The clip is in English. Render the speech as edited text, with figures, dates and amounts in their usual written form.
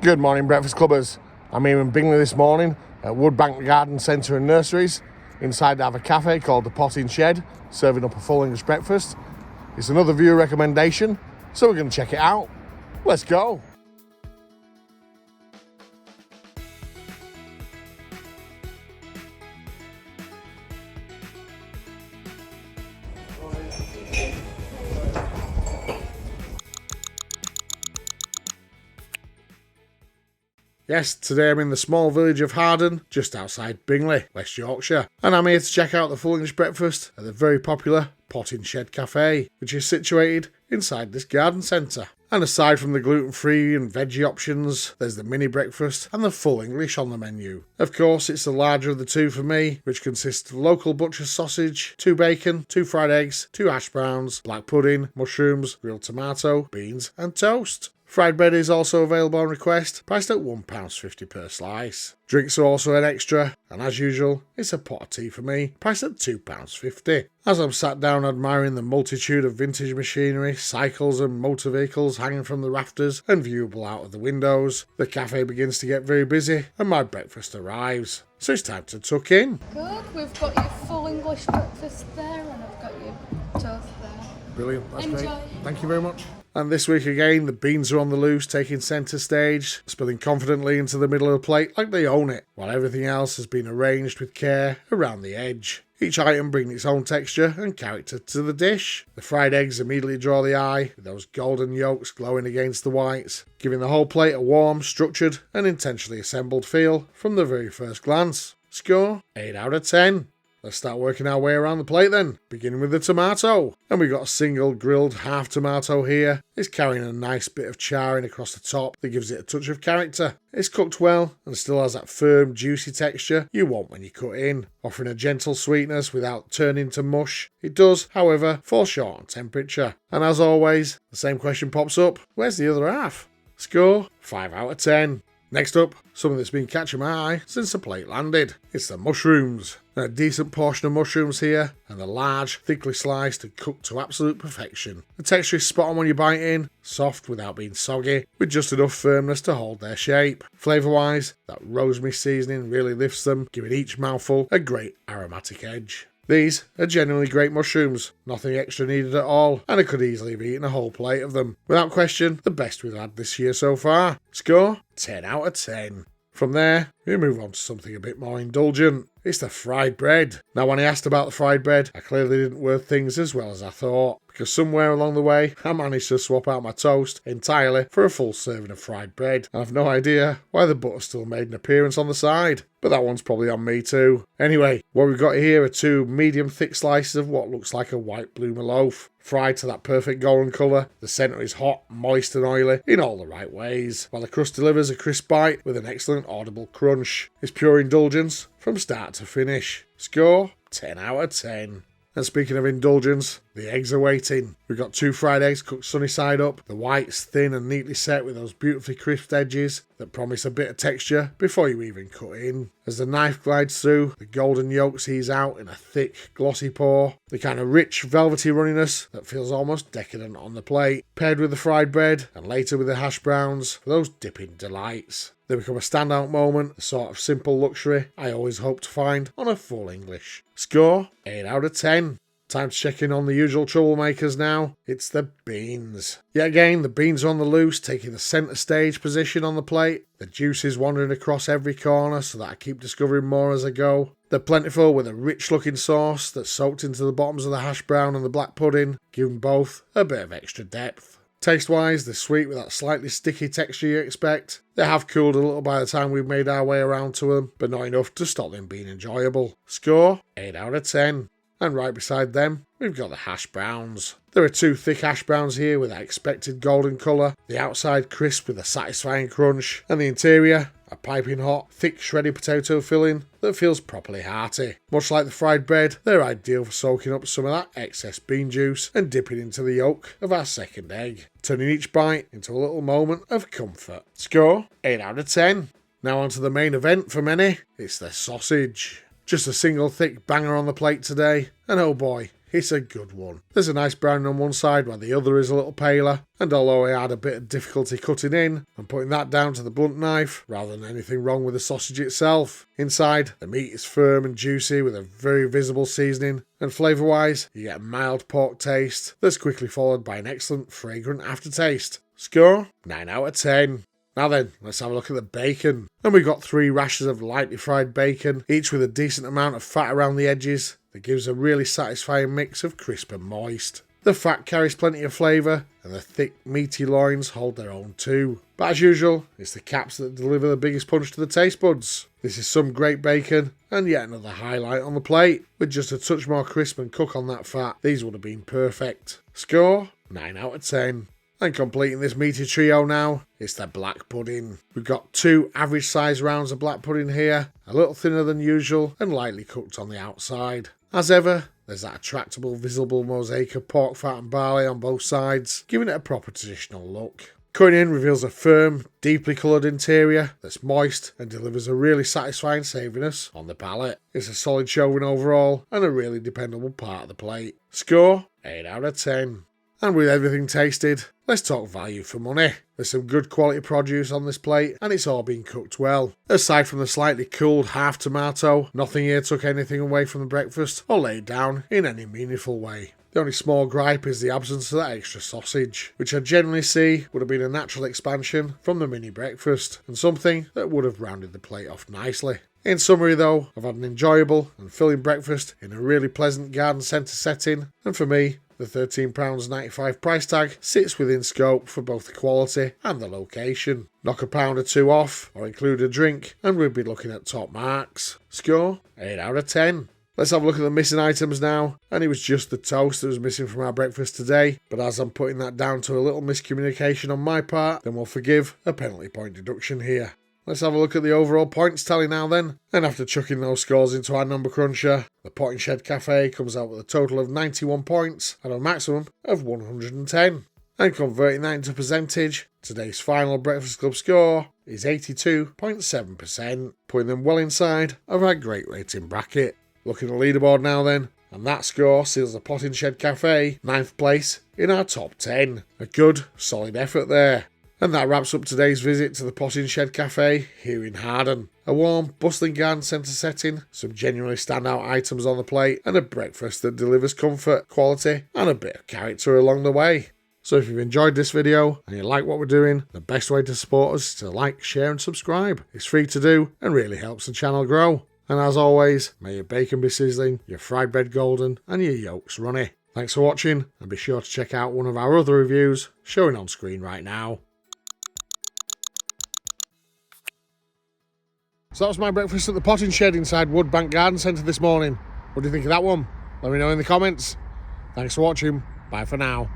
Good morning, Breakfast Clubbers. I'm here in Bingley this morning at Woodbank Garden Centre and Nurseries. Inside I have a cafe called the Potting Shed, serving up a full English breakfast. It's another viewer recommendation, so we're going to check it out. Let's go. Yes, today I'm in the small village of Harden, just outside Bingley, West Yorkshire, and I'm here to check out the full English breakfast at the very popular Potting Shed Café, which is situated inside this garden centre. And aside from the gluten-free and veggie options, there's the mini breakfast and the full English on the menu. Of course, it's the larger of the two for me, which consists of local butcher's sausage, 2 bacon, 2 fried eggs, 2 hash browns, black pudding, mushrooms, grilled tomato, beans and toast. Fried bread is also available on request, priced at £1.50 per slice. Drinks are also an extra, and as usual, it's a pot of tea for me, priced at £2.50. As I'm sat down admiring the multitude of vintage machinery, cycles and motor vehicles hanging from the rafters and viewable out of the windows, the cafe begins to get very busy and my breakfast arrives. So it's time to tuck in. Good, we've got your full English breakfast there and I've got your toast there. Brilliant, that's Enjoy. great. Thank you very much. And this week again, the beans are on the loose, taking centre stage, spilling confidently into the middle of the plate like they own it, while everything else has been arranged with care around the edge. Each item bringing its own texture and character to the dish. The fried eggs immediately draw the eye, with those golden yolks glowing against the whites, giving the whole plate a warm, structured and intentionally assembled feel from the very first glance. Score 8 out of 10. Let's start working our way around the plate then, beginning with the tomato. And we've got a single grilled half tomato here. It's carrying a nice bit of charring across the top that gives it a touch of character. It's cooked well and still has that firm, juicy texture you want when you cut in, offering a gentle sweetness without turning to mush. It does, however, fall short on temperature. And as always, the same question pops up: where's the other half? Score 5 out of 10. Next up, something that's been catching my eye since the plate landed. It's the mushrooms. A decent portion of mushrooms here, and they're large, thickly sliced and cooked to absolute perfection. The texture is spot on when you bite in, soft without being soggy, with just enough firmness to hold their shape. Flavour-wise, that rosemary seasoning really lifts them, giving each mouthful a great aromatic edge. These are genuinely great mushrooms, nothing extra needed at all, and I could easily have eaten a whole plate of them. Without question, the best we've had this year so far. Score 10 out of 10. From there, we move on to something a bit more indulgent. It's the fried bread. Now, when I asked about the fried bread, I clearly didn't word things as well as I thought, because somewhere along the way, I managed to swap out my toast entirely for a full serving of fried bread. And I've no idea why the butter still made an appearance on the side, but that one's probably on me too. Anyway, what we've got here are 2 medium thick slices of what looks like a white bloomer loaf, fried to that perfect golden colour. The centre is hot, moist and oily in all the right ways, while the crust delivers a crisp bite with an excellent audible crunch. It's pure indulgence from start to finish. Score 10 out of 10. And speaking of indulgence, the eggs are waiting. We've got 2 fried eggs cooked sunny side up, the whites thin and neatly set with those beautifully crisped edges that promise a bit of texture before you even cut in. As the knife glides through, the golden yolks ease out in a thick, glossy pour, the kind of rich, velvety runniness that feels almost decadent on the plate, paired with the fried bread and later with the hash browns for those dipping delights. They become a standout moment, the sort of simple luxury I always hope to find on a full English. Score 8 out of 10. Time to check in on the usual troublemakers now. It's the beans. Yet again, the beans are on the loose, taking the centre stage position on the plate. The juice is wandering across every corner so that I keep discovering more as I go. They're plentiful with a rich looking sauce that's soaked into the bottoms of the hash brown and the black pudding, giving both a bit of extra depth. Taste-wise, they're sweet with that slightly sticky texture you expect. They have cooled a little by the time we've made our way around to them, but not enough to stop them being enjoyable. Score 8 out of 10. And right beside them, we've got the hash browns. There are 2 thick hash browns here with that expected golden colour, the outside crisp with a satisfying crunch, and the interior a piping hot, thick shredded potato filling that feels properly hearty. Much like the fried bread, they're ideal for soaking up some of that excess bean juice and dipping into the yolk of our second egg, turning each bite into a little moment of comfort. Score 8 out of 10. Now on to the main event for many, it's the sausage. Just a single thick banger on the plate today, and oh boy, it's a good one. There's a nice brown on one side while the other is a little paler, and although I had a bit of difficulty cutting in and putting that down to the blunt knife rather than anything wrong with the sausage itself, inside the meat is firm and juicy with a very visible seasoning, and flavour wise you get a mild pork taste that's quickly followed by an excellent fragrant aftertaste. Score 9 out of 10. Now then, let's have a look at the bacon. And we've got 3 rashers of lightly fried bacon, each with a decent amount of fat around the edges that gives a really satisfying mix of crisp and moist. The fat carries plenty of flavour, and the thick, meaty loins hold their own too. But as usual, it's the caps that deliver the biggest punch to the taste buds. This is some great bacon, and yet another highlight on the plate. With just a touch more crisp and cook on that fat, these would have been perfect. Score 9 out of 10. And completing this meaty trio now, it's the black pudding. We've got 2 average size rounds of black pudding here, a little thinner than usual and lightly cooked on the outside. As ever, there's that attractable visible mosaic of pork fat and barley on both sides, giving it a proper traditional look. Cutting in reveals a firm, deeply coloured interior that's moist and delivers a really satisfying savouriness on the palate. It's a solid showing overall and a really dependable part of the plate. Score 8 out of 10. And with everything tasted, let's talk value for money. There's some good quality produce on this plate and it's all been cooked well. Aside from the slightly cooled half tomato, nothing here took anything away from the breakfast or laid down in any meaningful way. The only small gripe is the absence of that extra sausage, which I generally see would have been a natural expansion from the mini breakfast and something that would have rounded the plate off nicely. In summary though, I've had an enjoyable and filling breakfast in a really pleasant garden centre setting, and for me, the £13.95 price tag sits within scope for both the quality and the location. Knock a pound or 2 off, or include a drink, and we'd be looking at top marks. Score 8 out of 10. Let's have a look at the missing items now, and it was just the toast that was missing from our breakfast today, but as I'm putting that down to a little miscommunication on my part, then we'll forgive a penalty point deduction here. Let's have a look at the overall points tally now then. And after chucking those scores into our number cruncher, the Potting Shed Café comes out with a total of 91 points and a maximum of 110. And converting that into percentage, today's final Breakfast Club score is 82.7%, putting them well inside of our great rating bracket. Looking at the leaderboard now then, and that score seals the Potting Shed Café 9th place in our top 10. A good, solid effort there. And that wraps up today's visit to the Potting Shed Café here in Harden. A warm, bustling garden centre setting, some genuinely standout items on the plate, and a breakfast that delivers comfort, quality, and a bit of character along the way. So if you've enjoyed this video and you like what we're doing, the best way to support us is to like, share and subscribe. It's free to do and really helps the channel grow. And as always, may your bacon be sizzling, your fried bread golden, and your yolks runny. Thanks for watching, and be sure to check out one of our other reviews showing on screen right now. So that was my breakfast at the Potting Shed inside Woodbank Garden Centre this morning. What do you think of that one? Let me know in the comments. Thanks for watching. Bye for now.